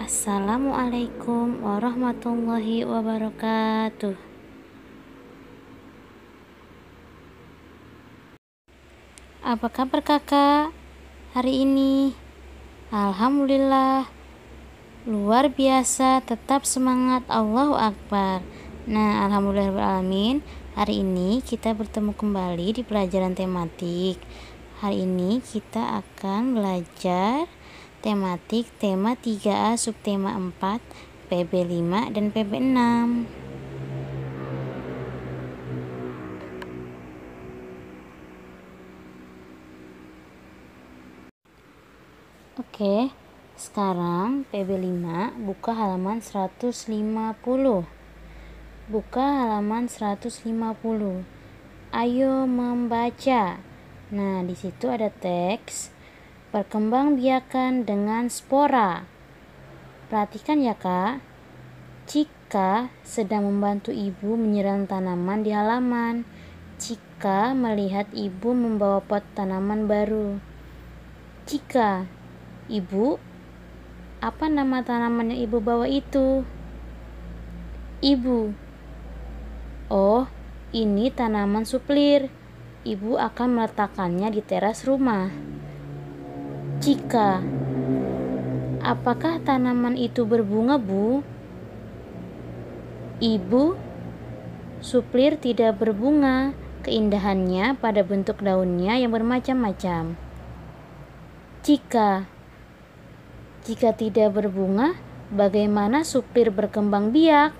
Assalamualaikum warahmatullahi wabarakatuh. Apa kabar kakak hari ini? Alhamdulillah, luar biasa, tetap semangat, Allahu Akbar. Nah, alhamdulillahirrahmanirrahim. Hari ini kita bertemu kembali di pelajaran tematik. Hari ini kita akan belajar tematik tema 3A subtema 4, PB 5 dan PB 6. Oke, sekarang PB 5 buka halaman 150. Buka halaman 150. Ayo membaca. Nah, di situ ada teks perkembangbiakan dengan spora. Perhatikan ya kak. Cika sedang membantu ibu menyiram tanaman di halaman. Cika melihat ibu membawa pot tanaman baru. Cika, ibu, apa nama tanaman yang ibu bawa itu? Ibu, oh, ini tanaman suplir. Ibu akan meletakkannya di teras rumah. Cika, apakah tanaman itu berbunga, Bu? Ibu, suplir tidak berbunga. Keindahannya pada bentuk daunnya yang bermacam-macam. Cika, jika tidak berbunga, bagaimana suplir berkembang biak?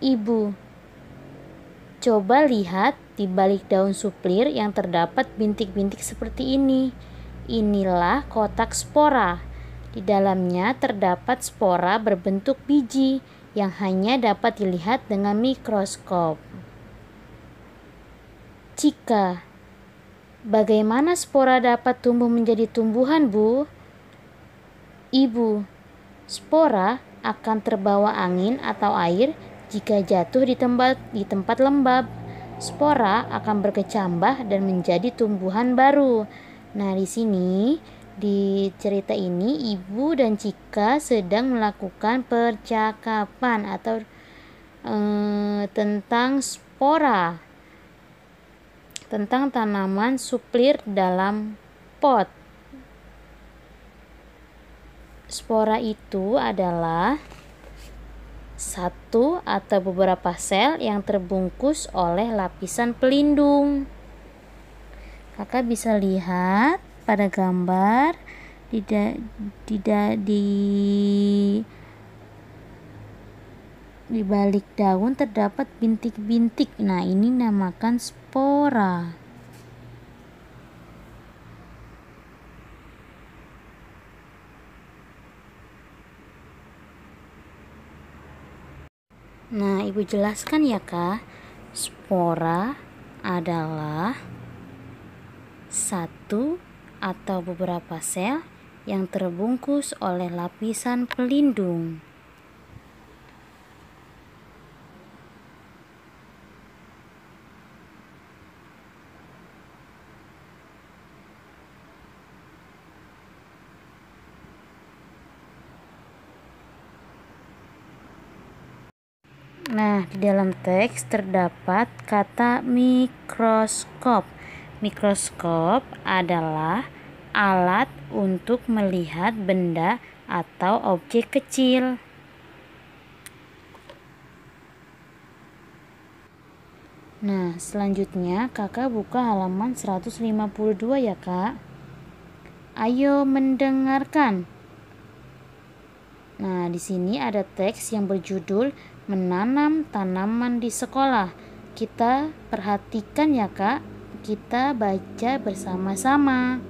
Ibu, coba lihat di balik daun suplir yang terdapat bintik-bintik seperti ini. Inilah kotak spora. Di dalamnya terdapat spora berbentuk biji yang hanya dapat dilihat dengan mikroskop. Cika, bagaimana spora dapat tumbuh menjadi tumbuhan, Bu? Ibu, spora akan terbawa angin atau air jika jatuh di tempat lembab. Spora akan berkecambah dan menjadi tumbuhan baru. Nah, di sini di cerita ini Ibu dan Cika sedang melakukan percakapan atau tentang spora, tentang tanaman suplir dalam pot. Spora itu adalah satu atau beberapa sel yang terbungkus oleh lapisan pelindung. Kakak bisa lihat pada gambar di balik daun terdapat bintik-bintik. Nah, ini namakan spora. Nah, Ibu jelaskan ya kak. Spora adalah satu atau beberapa sel yang terbungkus oleh lapisan pelindung. Nah, di dalam teks terdapat kata mikroskop. Mikroskop adalah alat untuk melihat benda atau objek kecil. Nah, selanjutnya kakak buka halaman 152 ya kak. Ayo mendengarkan. Nah, di sini ada teks yang berjudul menanam tanaman di sekolah. Kita perhatikan ya kak. Kita baca bersama-sama.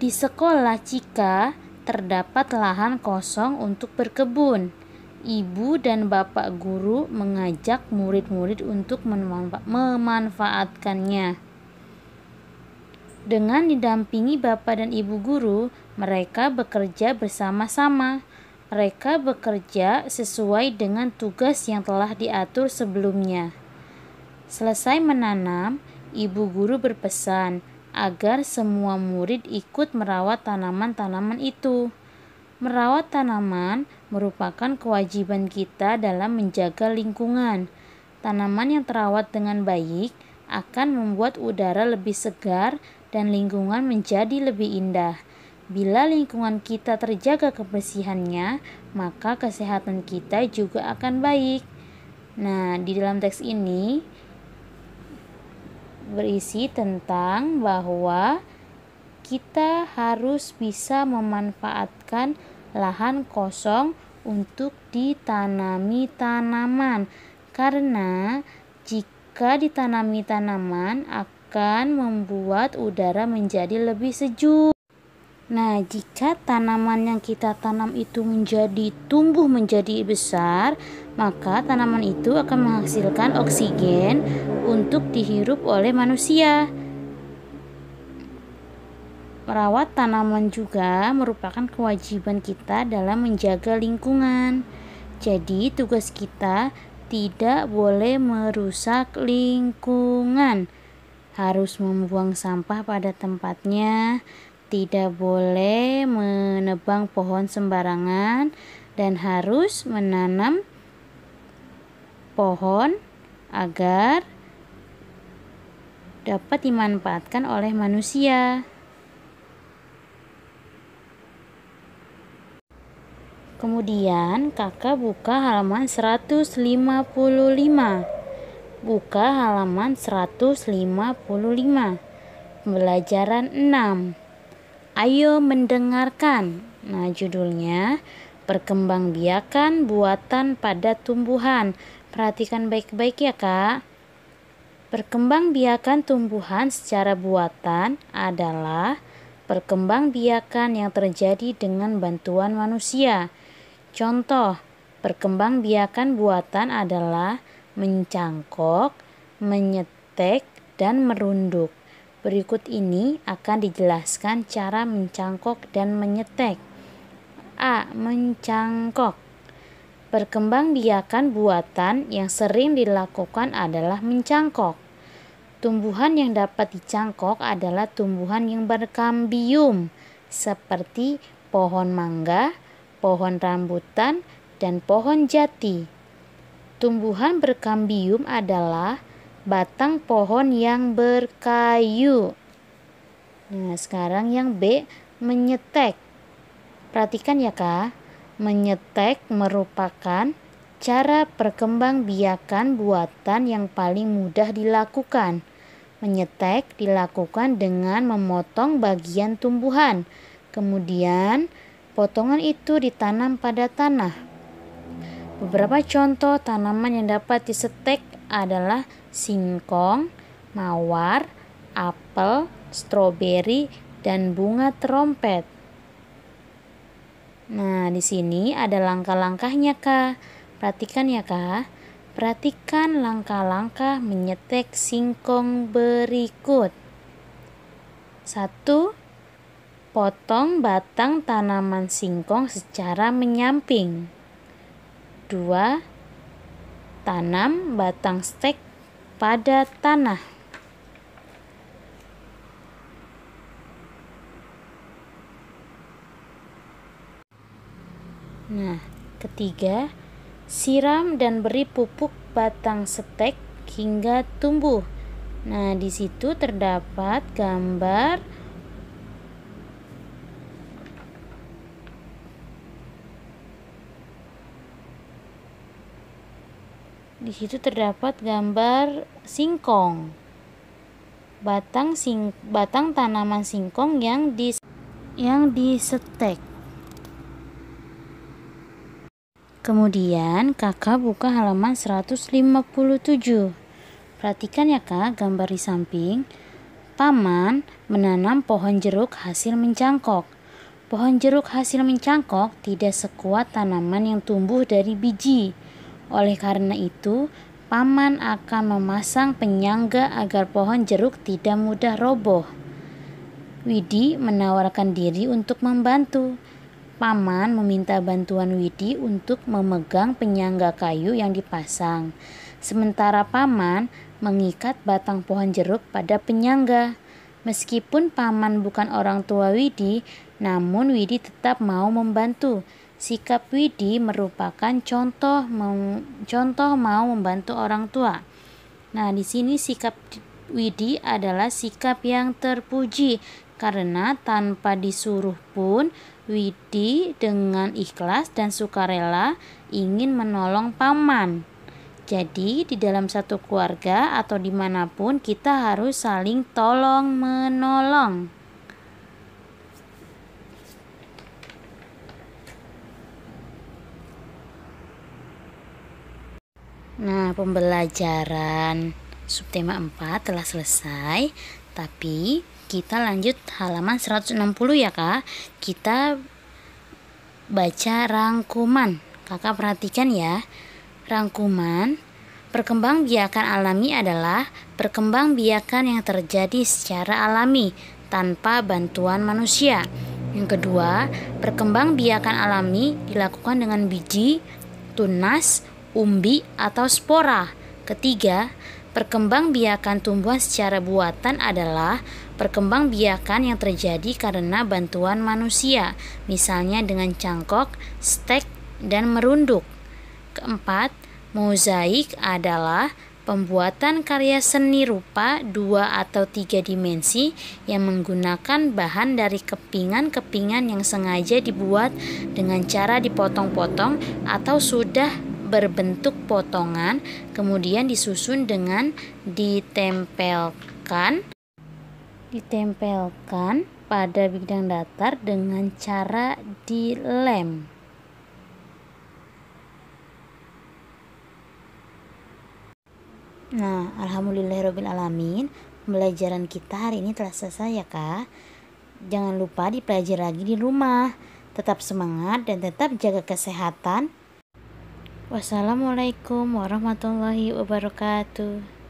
Di sekolah Cika terdapat lahan kosong untuk berkebun. Ibu dan bapak guru mengajak murid-murid untuk memanfaatkannya. Dengan didampingi bapak dan ibu guru, mereka bekerja bersama-sama. Mereka bekerja sesuai dengan tugas yang telah diatur sebelumnya. Selesai menanam, ibu guru berpesan, agar semua murid ikut merawat tanaman-tanaman itu. Merawat tanaman merupakan kewajiban kita dalam menjaga lingkungan. Tanaman yang terawat dengan baik akan membuat udara lebih segar dan lingkungan menjadi lebih indah. Bila lingkungan kita terjaga kebersihannya, maka kesehatan kita juga akan baik. Nah, di dalam teks ini berisi tentang bahwa kita harus bisa memanfaatkan lahan kosong untuk ditanami tanaman, karena jika ditanami tanaman akan membuat udara menjadi lebih sejuk. Nah, jika tanaman yang kita tanam itu tumbuh menjadi besar, maka tanaman itu akan menghasilkan oksigen untuk dihirup oleh manusia. Merawat tanaman juga merupakan kewajiban kita dalam menjaga lingkungan. Jadi, tugas kita tidak boleh merusak lingkungan. Harus membuang sampah pada tempatnya, tidak boleh menebang pohon sembarangan, dan harus menanam pohon agar dapat dimanfaatkan oleh manusia. Kemudian kakak buka halaman 155. Buka halaman 155. Pembelajaran 6. Ayo mendengarkan. Nah, judulnya perkembangbiakan buatan pada tumbuhan. Perhatikan baik-baik ya, Kak. Perkembangbiakan tumbuhan secara buatan adalah perkembangbiakan yang terjadi dengan bantuan manusia. Contoh, perkembangbiakan buatan adalah mencangkok, menyetek, dan merunduk. Berikut ini akan dijelaskan cara mencangkok dan menyetek. A. Mencangkok. Perkembangbiakan buatan yang sering dilakukan adalah mencangkok. Tumbuhan yang dapat dicangkok adalah tumbuhan yang berkambium, seperti pohon mangga, pohon rambutan, dan pohon jati. Tumbuhan berkambium adalah batang pohon yang berkayu. Nah, sekarang yang B, menyetek. Perhatikan ya, Kak. Menyetek merupakan cara perkembangbiakan buatan yang paling mudah dilakukan. Menyetek dilakukan dengan memotong bagian tumbuhan. Kemudian potongan itu ditanam pada tanah. Beberapa contoh tanaman yang dapat disetek adalah singkong, mawar, apel, stroberi, dan bunga trompet. Nah, di sini ada langkah-langkahnya, Kak. Perhatikan ya, Kak. Perhatikan langkah-langkah menyetek singkong berikut. 1. Potong batang tanaman singkong secara menyamping. 2. Tanam batang stek pada tanah. Nah, 3. Siram dan beri pupuk batang stek hingga tumbuh. Nah, di situ terdapat gambar singkong. Batang tanaman singkong yang disetek. Kemudian kakak buka halaman 157. Perhatikan ya, Kak, gambar di samping. Paman menanam pohon jeruk hasil mencangkok. Pohon jeruk hasil mencangkok tidak sekuat tanaman yang tumbuh dari biji. Oleh karena itu, Paman akan memasang penyangga agar pohon jeruk tidak mudah roboh. Widi menawarkan diri untuk membantu. Paman meminta bantuan Widi untuk memegang penyangga kayu yang dipasang. Sementara Paman mengikat batang pohon jeruk pada penyangga. Meskipun paman bukan orang tua Widi, namun Widi tetap mau membantu. Sikap Widi merupakan contoh mau membantu orang tua. Nah, di sini sikap Widi adalah sikap yang terpuji karena tanpa disuruh pun Widi dengan ikhlas dan sukarela ingin menolong paman. Jadi di dalam satu keluarga atau dimanapun kita harus saling tolong menolong. Nah, pembelajaran subtema 4 telah selesai, tapi kita lanjut halaman 160 ya Kak. Kita baca rangkuman. Kakak perhatikan ya. Rangkuman, perkembangbiakan alami adalah perkembangbiakan yang terjadi secara alami tanpa bantuan manusia. Yang kedua, perkembangbiakan alami dilakukan dengan biji, tunas, umbi, atau spora. Ketiga, perkembangbiakan tumbuhan secara buatan adalah perkembangbiakan yang terjadi karena bantuan manusia, misalnya dengan cangkok, stek, dan merunduk. Keempat, mozaik adalah pembuatan karya seni rupa 2 atau 3 dimensi yang menggunakan bahan dari kepingan-kepingan yang sengaja dibuat dengan cara dipotong-potong atau sudah berbentuk potongan, kemudian disusun dengan ditempelkan pada bidang datar dengan cara dilem. Nah, alhamdulillahirrabbilalamin, pembelajaran kita hari ini telah selesai ya Kak. Jangan lupa dipelajari lagi di rumah. Tetap semangat dan tetap jaga kesehatan. Wassalamualaikum warahmatullahi wabarakatuh.